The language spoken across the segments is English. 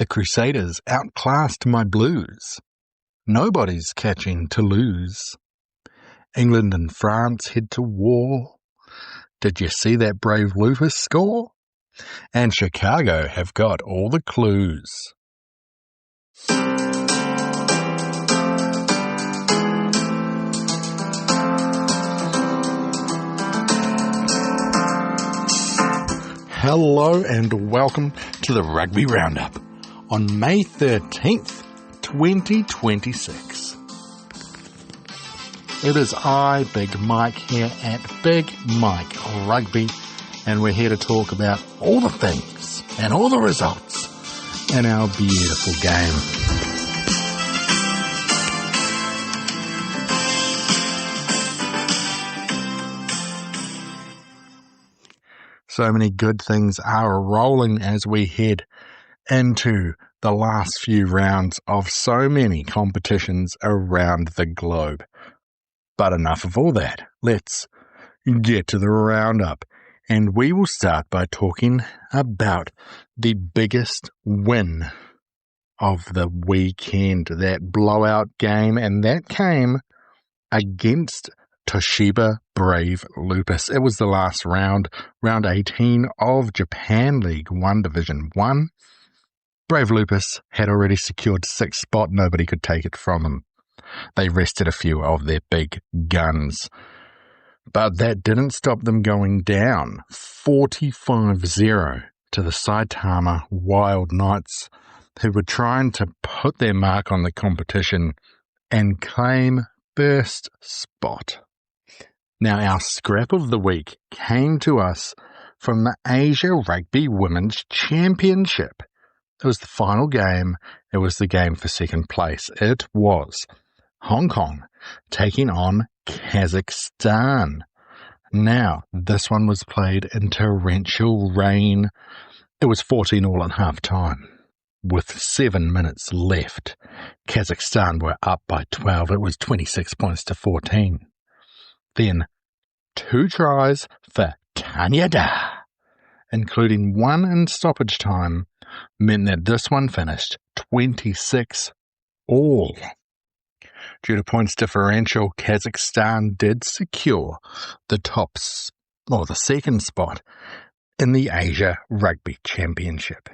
The Crusaders outclassed my Blues. Nobody's catching Toulouse. England and France head to war. Did you see that Brave Lupus score? And Chicago have got all the clues. Hello and welcome to the Rugby Roundup on May 13th, 2026. It is I, Big Mike, here at Big Mike Rugby, and we're here to talk about all the things and all the results in our beautiful game. So many good things are rolling as we head into the last few rounds of so many competitions around the globe. But enough of all that. Let's get to the roundup. And we will start by talking about the biggest win of the weekend, that blowout game, and that came against Toshiba Brave Lupus. It was the last round 18 of Japan League 1 Division 1. Brave Lupus had already secured 6th spot. Nobody could take it from them. They rested a few of their big guns. But that didn't stop them going down 45-0 to the Saitama Wild Knights, who were trying to put their mark on the competition and claim first spot. Now, our scrap of the week came to us from the Asia Rugby Women's Championship. It was the final game. It was the game for second place. It was Hong Kong taking on Kazakhstan. Now, this one was played in torrential rain. It was 14-all at half-time. With 7 minutes left, Kazakhstan were up by 12. It was 26 points to 14. Then 2 tries for Canada, including 1 in stoppage time, meant that this one finished 26-all. Due to points differential, Kazakhstan did secure the second spot in the Asia Rugby Championship.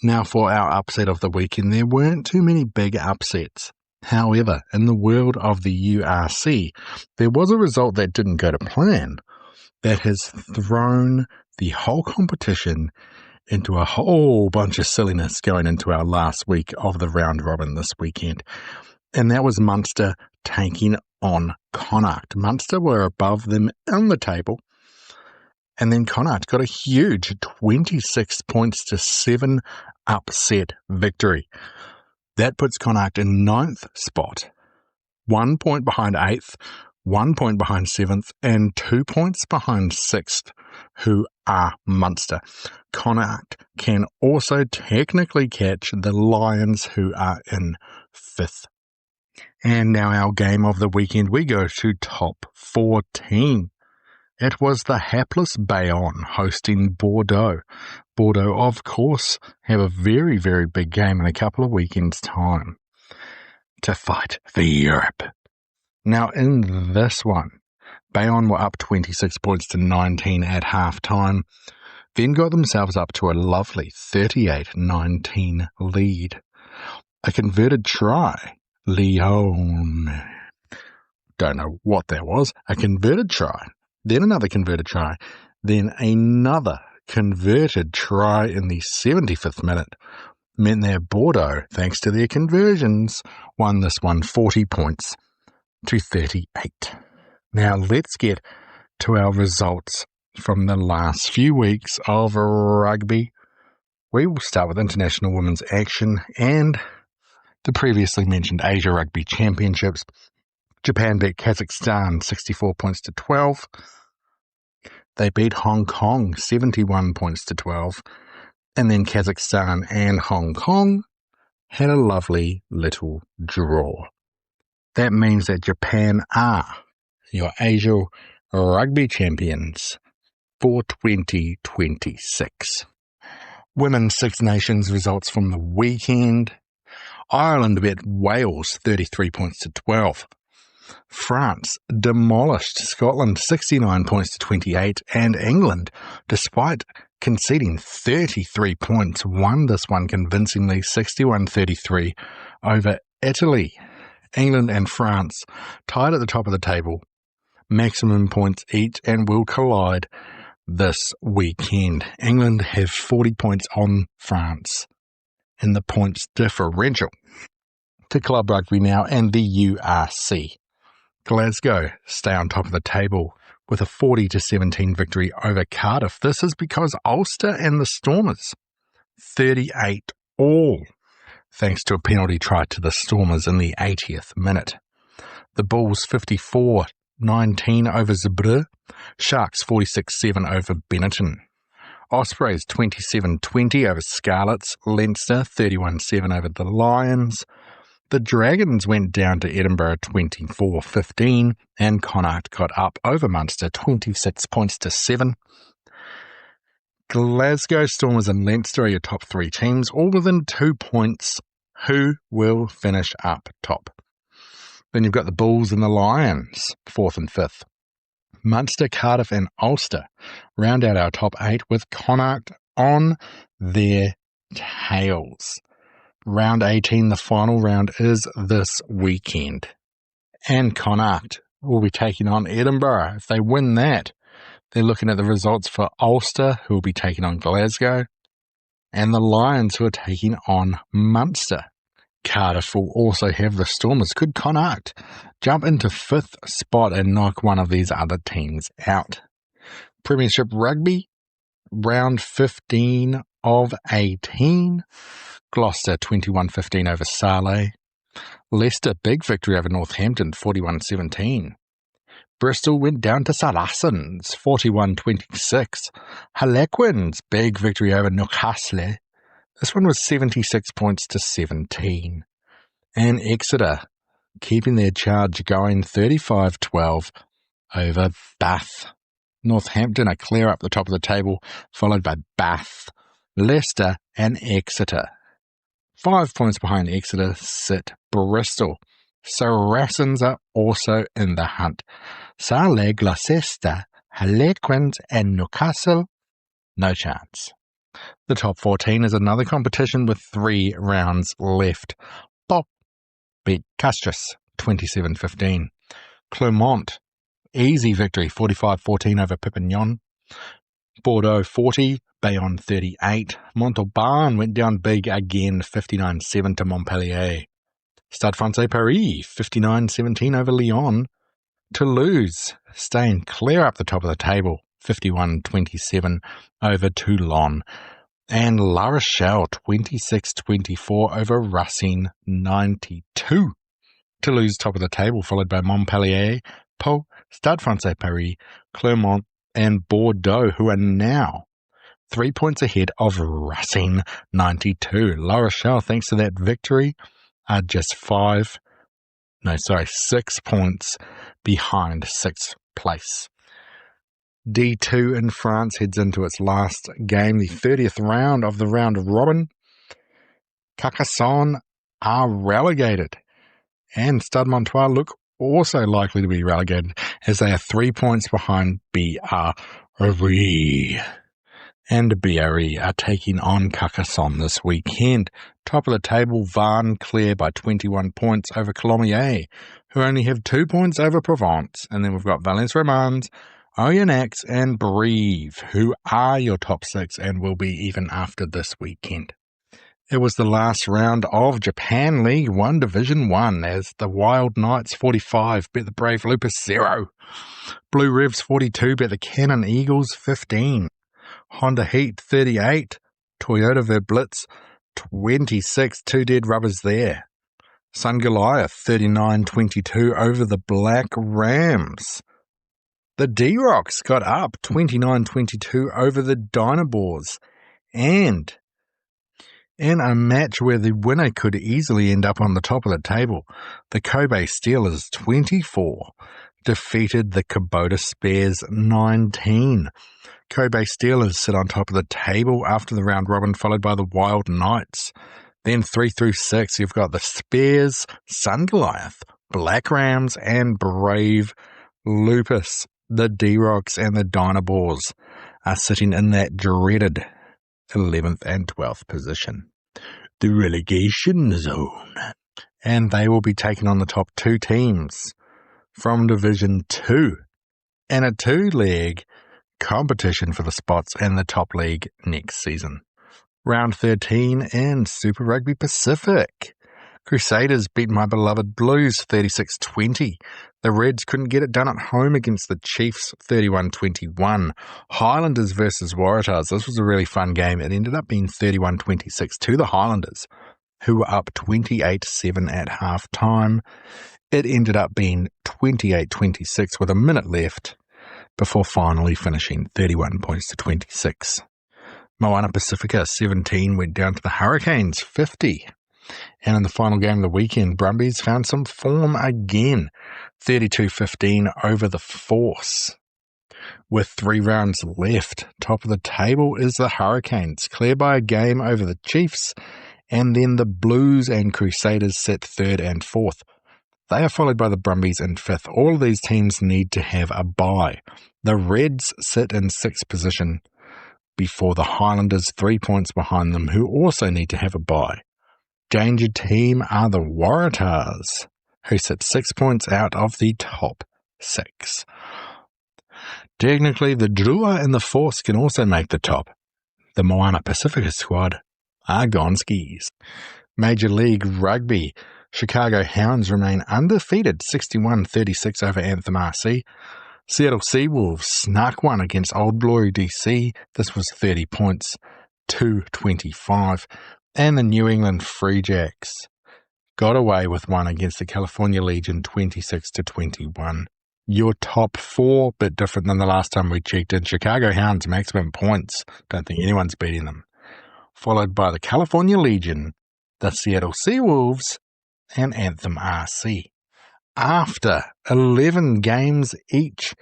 Now for our upset of the weekend, there weren't too many big upsets. However, in the world of the URC, there was a result that didn't go to plan that has thrown the whole competition into a whole bunch of silliness going into our last week of the round robin this weekend. And that was Munster taking on Connacht. Munster were above them on the table. And then Connacht got a huge 26 points to 7 upset victory. That puts Connacht in 9th spot, 1 point behind 8th, 1 point behind 7th, and 2 points behind 6th, who are Munster. Connacht can also technically catch the Lions, who are in 5th. And now our game of the weekend, we go to top 14. It was the hapless Bayonne hosting Bordeaux. Bordeaux, of course, have a very, very big game in a couple of weekends' time to fight for Europe. Now, in this one, Bayonne were up 26 points to 19 at half-time, then got themselves up to a lovely 38-19 lead. A converted try, Lyon. Don't know what that was. A converted try. Then another converted try, then another converted try in the 75th minute meant that Bordeaux, thanks to their conversions, won this one 40 points to 38. Now let's get to our results from the last few weeks of rugby. We will start with international women's action and the previously mentioned Asia Rugby Championships. Japan beat Kazakhstan 64 points to 12. They beat Hong Kong 71 points to 12. And then Kazakhstan and Hong Kong had a lovely little draw. That means that Japan are your Asia Rugby champions for 2026. Women's Six Nations results from the weekend. Ireland beat Wales 33 points to 12. France demolished Scotland 69 points to 28, and England, despite conceding 33 points, won this one convincingly 61-33 over Italy. England and France tied at the top of the table, maximum points each, and will collide this weekend. England have 40 points on France in the points differential. To club rugby now and the URC. Glasgow stay on top of the table with a 40-17 victory over Cardiff. This is because Ulster and the Stormers 38 all, thanks to a penalty try to the Stormers in the 80th minute. The Bulls 54-19 over Zebre. Sharks 46-7 over Benetton. Ospreys 27-20 over Scarlets. Leinster 31-7 over the Lions. The Dragons went down to Edinburgh 24-15, and Connacht got up over Munster 26 points to 7. Glasgow, Stormers and Leinster are your top three teams, all within 2 points. Who will finish up top? Then you've got the Bulls and the Lions, 4th and 5th. Munster, Cardiff and Ulster round out our top 8 with Connacht on their tails. Round 18, the final round, is this weekend. And Connacht will be taking on Edinburgh. If they win that, they're looking at the results for Ulster, who will be taking on Glasgow, and the Lions, who are taking on Munster. Cardiff will also have the Stormers. Could Connacht jump into 5th spot and knock one of these other teams out? Premiership Rugby, round 15 of 18. Gloucester 21-15 over Sale. Leicester, big victory over Northampton 41-17. Bristol went down to Saracens 41-26. Harlequins, big victory over Newcastle. This one was 76 points to 17. And Exeter keeping their charge going 35-12 over Bath. Northampton are clear up the top of the table, followed by Bath, Leicester and Exeter. 5 points behind Exeter sit Bristol. Saracens are also in the hunt. Sale, Gloucester, Harlequins and Newcastle, no chance. The top 14 is another competition with 3 rounds left. Pop beat Castries 27-15. Clermont, easy victory 45-14 over Perpignan. Bordeaux 40, Bayonne 38. Montauban went down big again 59-7 to Montpellier. Stade Francais Paris 59-17 over Lyon. Toulouse staying clear up the top of the table 51-27 over Toulon. And La Rochelle 26-24 over Racine 92. Toulouse top of the table, followed by Montpellier, Pau, Stade Francais Paris, Clermont and Bordeaux, who are now 3 points ahead of Racine 92. La Rochelle, thanks to that victory, are just 6 points behind 6th place. D2 in France heads into its last game, the 30th round of the round robin. Carcassonne are relegated, and Stade Montois look also likely to be relegated, as they are 3 points behind BRE. And BRE are taking on Carcassonne this weekend. Top of the table, Vannes clear by 21 points over Colomiers, who only have 2 points over Provence. And then we've got Valence-Romans, Oyonnax and Brive, who are your top 6 and will be even after this weekend. It was the last round of Japan League 1 Division 1 as the Wild Knights 45 beat the Brave Lupus 0. Blue Revs 42 beat the Cannon Eagles 15. Honda Heat 38. Toyota Verblitz 26. 2 dead rubbers there. Sun Goliath 39-22 over the Black Rams. The D-Rocks got up 29-22 over the Dynabors. And in a match where the winner could easily end up on the top of the table, the Kobe Steelers 24 defeated the Kubota Spears 19. Kobe Steelers sit on top of the table after the round robin, followed by the Wild Knights. Then 3 through 6, you've got the Spears, Sun Goliath, Black Rams, and Brave Lupus. The D-Rocks and the Dynabors are sitting in that dreaded 11th and 12th position, the relegation zone. And they will be taking on the top 2 teams from Division 2 in a 2-leg competition for the spots in the top league next season. Round 13 in Super Rugby Pacific. Crusaders beat my beloved Blues 36-20. The Reds couldn't get it done at home against the Chiefs 31-21. Highlanders versus Waratahs. This was a really fun game. It ended up being 31-26 to the Highlanders, who were up 28-7 at half-time. It ended up being 28-26 with a minute left before finally finishing 31 points to 26. Moana Pacifica 17 went down to the Hurricanes 50. And in the final game of the weekend, Brumbies found some form again, 32-15 over the Force. With 3 rounds left, top of the table is the Hurricanes, clear by a game over the Chiefs, and then the Blues and Crusaders sit 3rd and 4th. They are followed by the Brumbies in 5th. All of these teams need to have a bye. The Reds sit in 6th position before the Highlanders 3 points behind them, who also need to have a bye. Danger team are the Waratahs, who sit 6 points out of the top 6. Technically, the Drua and the Force can also make the top. The Moana Pacifica squad are gone skis. Major League Rugby. Chicago Hounds remain undefeated, 61-36 over Anthem RC. Seattle Seawolves snuck one against Old Glory DC. This was 30 points to 25. And the New England Free Jacks got away with one against the California Legion 26-21. Your top 4, bit different than the last time we checked in. Chicago Hounds maximum points. Don't think anyone's beating them. Followed by the California Legion, the Seattle Seawolves, and Anthem RC. After 11 games each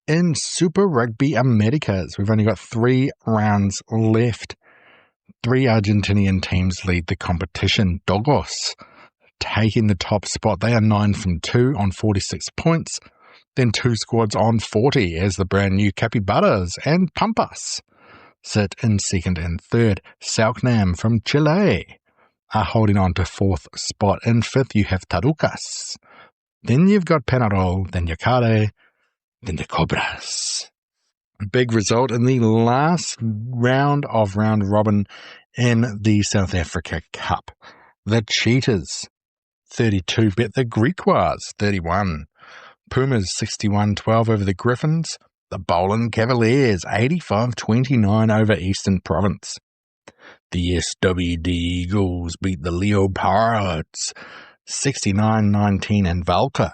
in Super Rugby Americas, we've only got 3 rounds left. 3 Argentinian teams lead the competition. Dogos taking the top spot. They are 9 from 2 on 46 points. Then 2 squads on 40 as the brand new Capybaras and Pampas sit in 2nd and 3rd. Salknam from Chile are holding on to 4th spot. In 5th you have Tarucas. Then you've got Penarol, then Yacare, then the Cobras. Big result in the last round of round robin in the South Africa Cup. The Cheetahs 32 beat the Griquas 31. Pumas 61-12 over the Griffins. The Boland Cavaliers 85-29 over Eastern Province. The SWD Eagles beat the Leopards 69-19, and Valka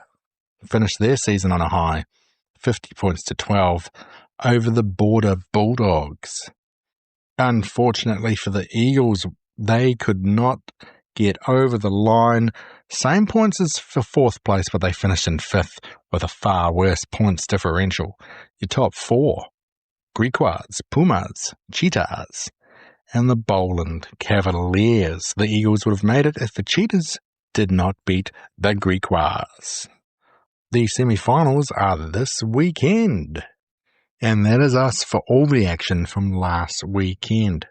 finished their season on a high, 50 points to 12 over the Border Bulldogs. Unfortunately for the Eagles, they could not get over the line. Same points as for 4th place, but they finished in 5th with a far worse points differential. Your top 4, Griquas, Pumas, Cheetahs, and the Boland Cavaliers. The Eagles would have made it if the Cheetahs did not beat the Griquas. The semi-finals are this weekend. And that is us for all the action from last weekend.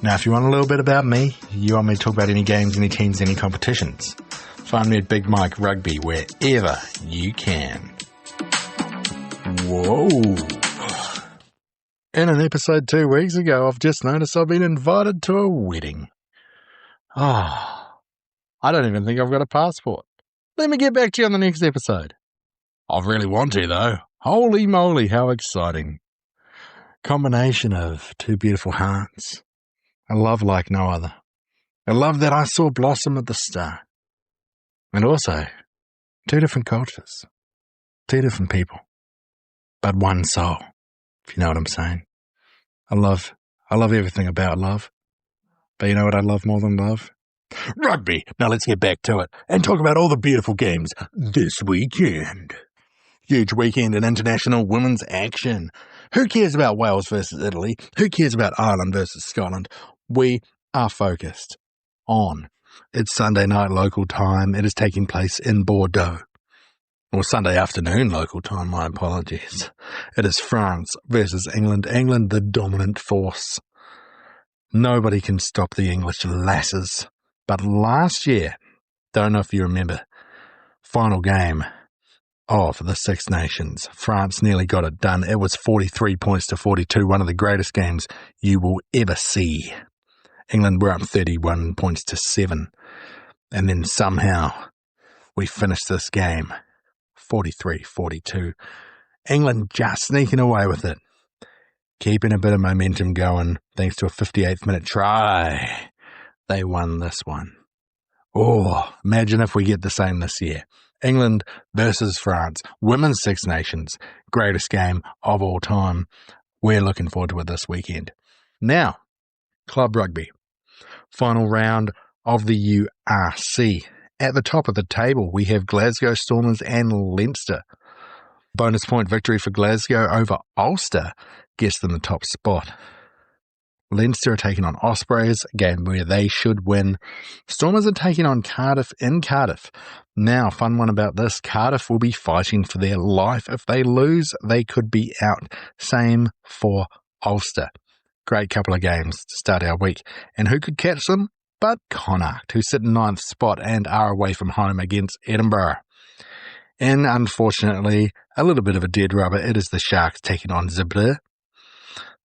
Now, if you want a little bit about me, you want me to talk about any games, any teams, any competitions, find me at Big Mike Rugby wherever you can. Whoa. In an episode 2 weeks ago, I've just noticed I've been invited to a wedding. I don't even think I've got a passport. Let me get back to you on the next episode. I really want to, though. Holy moly, how exciting. Combination of 2 beautiful hearts. A love like no other. A love that I saw blossom at the start. And also, 2 different cultures. 2 different people. But one soul, if you know what I'm saying. I love everything about love. But you know what I love more than love? Rugby. Now let's get back to it and talk about all the beautiful games this weekend. Huge weekend in international women's action. Who cares about Wales versus Italy? Who cares about Ireland versus Scotland? We are focused on. It's Sunday night local time. It is taking place in Bordeaux. Or Sunday afternoon local time, my apologies. It is France versus England. England, the dominant force. Nobody can stop the English lasses. But last year, don't know if you remember, final game of the Six Nations. France nearly got it done. It was 43 points to 42, one of the greatest games you will ever see. England were up 31 points to 7. And then somehow we finished this game 43-42. England just sneaking away with it. Keeping a bit of momentum going thanks to a 58th minute try. They won this one. Oh, imagine if we get the same this year. England versus France, Women's Six Nations, greatest game of all time. We're looking forward to it this weekend. Now, Club Rugby, final round of the URC. At the top of the table, we have Glasgow Stormers and Leinster. Bonus point victory for Glasgow over Ulster gets them the top spot. Leinster are taking on Ospreys, a game where they should win. Stormers are taking on Cardiff in Cardiff. Now, fun one about this, Cardiff will be fighting for their life. If they lose, they could be out. Same for Ulster. Great couple of games to start our week. And who could catch them? But Connacht, who sit in 9th spot and are away from home against Edinburgh. And unfortunately, a little bit of a dead rubber, it is the Sharks taking on Zebre.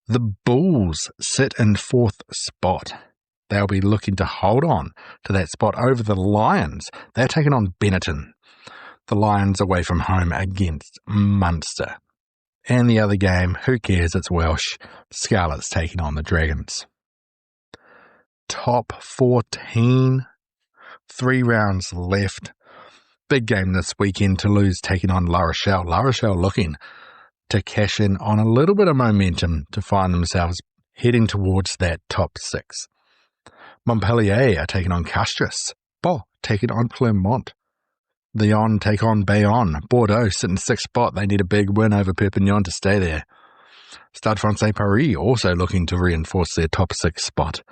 The Bulls sit in 4th spot. They'll be looking to hold on to that spot over the Lions. They're taking on Benetton. The Lions away from home against Munster. And the other game, who cares, it's Welsh. Scarlets taking on the Dragons. Top 14, 3 rounds left. Big game this weekend, Toulouse taking on La Rochelle. La Rochelle looking to cash in on a little bit of momentum to find themselves heading towards that top 6. Montpellier are taking on Castres. Bordeaux taking on Clermont. Lyon take on Bayonne. Bordeaux sit in 6th spot. They need a big win over Perpignan to stay there. Stade Francais Paris also looking to reinforce their top 6 spot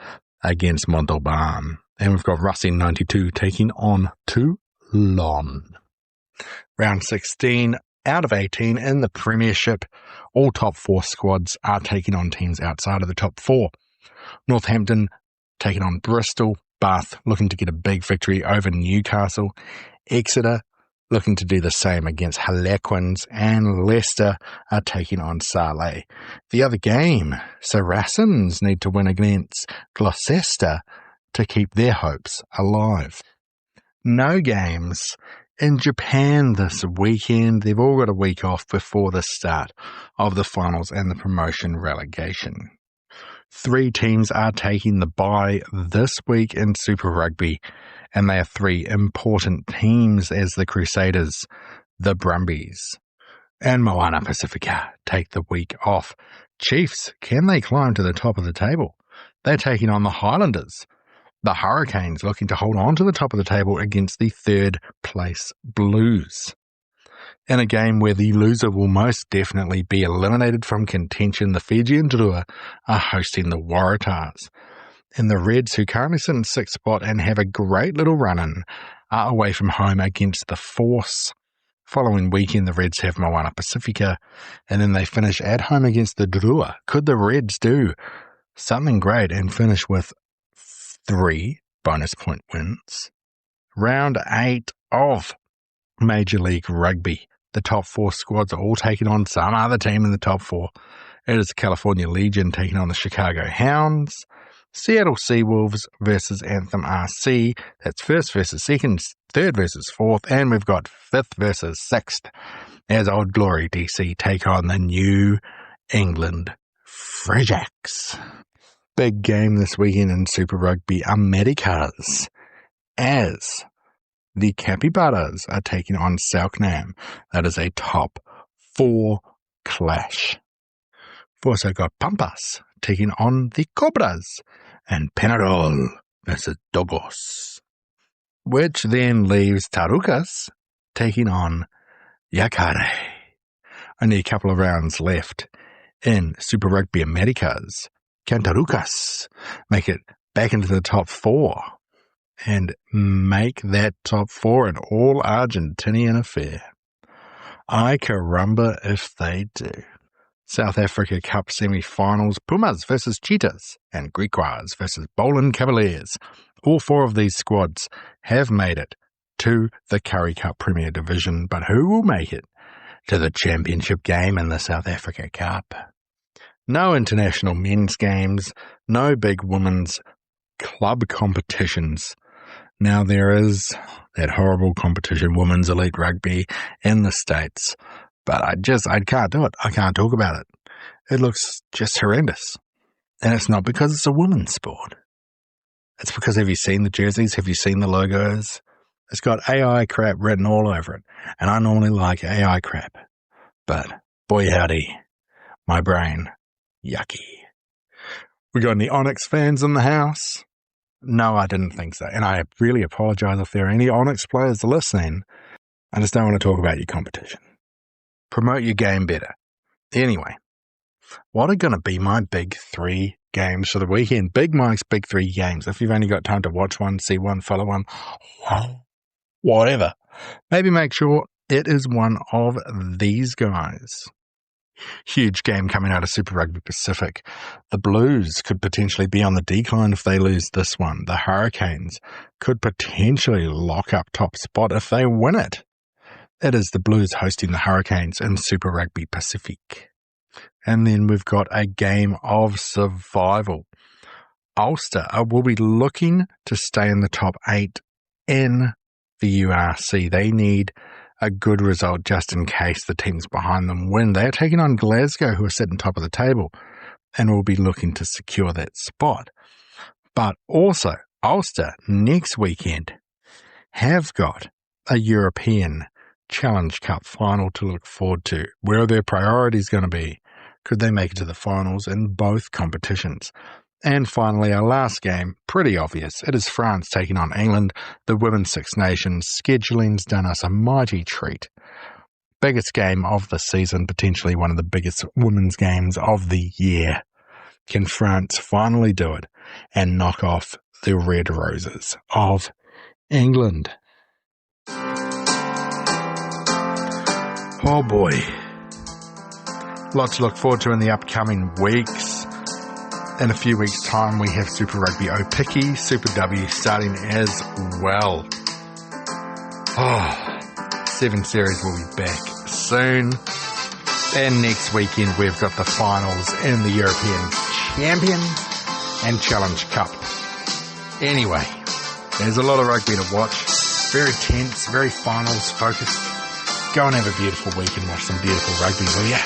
against Montauban. And we've got Racing 92 taking on Toulon. Round 16 out of 18 in the Premiership. All top 4 squads are taking on teams outside of the top 4. Northampton taking on Bristol. Bath looking to get a big victory over Newcastle. Exeter looking to do the same against Harlequins. And Leicester are taking on Salé. The other game, Saracens need to win against Gloucester to keep their hopes alive. No games in Japan this weekend. They've all got a week off before the start of the finals and the promotion relegation. 3 teams are taking the bye this week in Super Rugby, and they are 3 important teams as the Crusaders, the Brumbies, and Moana Pacifica take the week off. Chiefs, can they climb to the top of the table? They're taking on the Highlanders. The Hurricanes looking to hold on to the top of the table against the 3rd place Blues. In a game where the loser will most definitely be eliminated from contention, the Fijian Drua are hosting the Waratahs. And the Reds, who currently sit in 6th spot and have a great little run-in, are away from home against the Force. Following weekend, the Reds have Moana Pacifica, and then they finish at home against the Drua. Could the Reds do something great and finish with 3 bonus point wins? Round 8 of Major League Rugby. The top 4 squads are all taking on some other team in the top 4. It is California Legion taking on the Chicago Hounds. Seattle Seawolves versus Anthem RC. That's 1st versus 2nd, 3rd versus 4th, and we've got 5th versus 6th as Old Glory DC take on the New England Free Jacks. Big game this weekend in Super Rugby Americas as the Capybaras are taking on Selknam. That is a top 4 clash. We've also got Pampas taking on the Cobras and Penarol versus Dogos, which then leaves Tarukas taking on Yakare. Only a couple of rounds left In Super Rugby Americas, Cantarucas make it back into the top 4 and make that top 4 an all-Argentinian affair. Ay caramba if they do. South Africa Cup semi-finals, Pumas versus Cheetahs and Griquas versus Boland Cavaliers. All 4 of these squads have made it to the Currie Cup Premier Division, but who will make it to the championship game in the South Africa Cup? No international men's games, no big women's club competitions. Now there is that horrible competition, Women's Elite Rugby in the States, but I can't do it. I can't talk about it. It looks just horrendous. And it's not because it's a women's sport. It's because, have you seen the jerseys? Have you seen the logos? It's got AI crap written all over it. And I normally like AI crap. But, boy howdy, my brain, yucky. We got any Onyx fans in the house? No, I didn't think so. And I really apologize if there are any Onyx players listening. I just don't want to talk about your competition. Promote your game better. Anyway, what are going to be my big 3 games for the weekend? Big Mike's big 3 games. If you've only got time to watch one, see one, follow one, whatever. Maybe make sure it is one of these guys. Huge game coming out of Super Rugby Pacific. The Blues could potentially be on the decline if they lose this one. The Hurricanes could potentially lock up top spot if they win it. It is the Blues hosting the Hurricanes in Super Rugby Pacific. And then we've got a game of survival. Ulster will be looking to stay in the top 8 in the URC. They need a good result just in case the teams behind them win. They are taking on Glasgow, who are sitting top of the table, and will be looking to secure that spot. But also, Ulster next weekend have got a European Challenge Cup final to look forward to. Where are their priorities going to be? Could they make it to the finals in both competitions? And finally, our last game, pretty obvious. It is France taking on England. The Women's Six Nations scheduling's done us a mighty treat. Biggest game of the season, potentially one of the biggest women's games of the year. Can France finally do it and knock off the Red Roses of England? Oh boy. Lots to look forward to in the upcoming weeks. In a few weeks' time, we have Super Rugby Opiki, Super W starting as well. 7 series will be back soon. And next weekend, we've got the finals in the European Champions and Challenge Cup. Anyway, there's a lot of rugby to watch. Very tense, very finals focused. Go and have a beautiful week and watch some beautiful rugby, will ya?